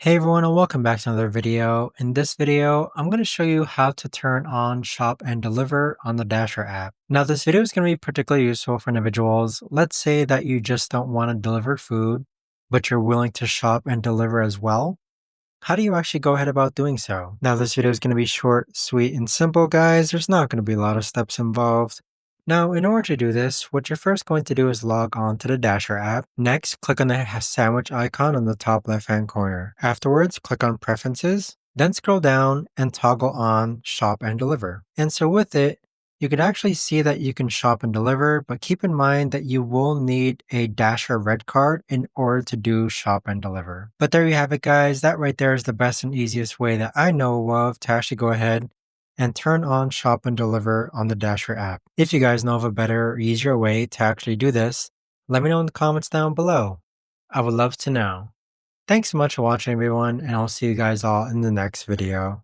Hey everyone, and welcome back to another video. In this video, I'm going to show you how to turn on Shop and Deliver on the Dasher app. Now, this video is going to be particularly useful for individuals. Let's say that you just don't want to deliver food, but you're willing to shop and deliver as well. How do you actually go ahead about doing so? Now, this video is going to be short, sweet, and simple, guys. There's not going to be a lot of steps involved. Now, in order to do this, what you're first going to do is log on to the Dasher app. Next, click on the sandwich icon on the top left-hand corner. Afterwards, click on Preferences. Then scroll down and toggle on Shop and Deliver. And so with it, you can actually see that you can shop and deliver, but keep in mind that you will need a Dasher red card in order to do shop and deliver. But there you have it, guys. That right there is the best and easiest way that I know of to actually go ahead and turn on shop and deliver on the Dasher app. If you guys know of a better or easier way to actually do this, let me know in the comments down below. I would love to know. Thanks so much for watching, everyone, and I'll see you guys all in the next video.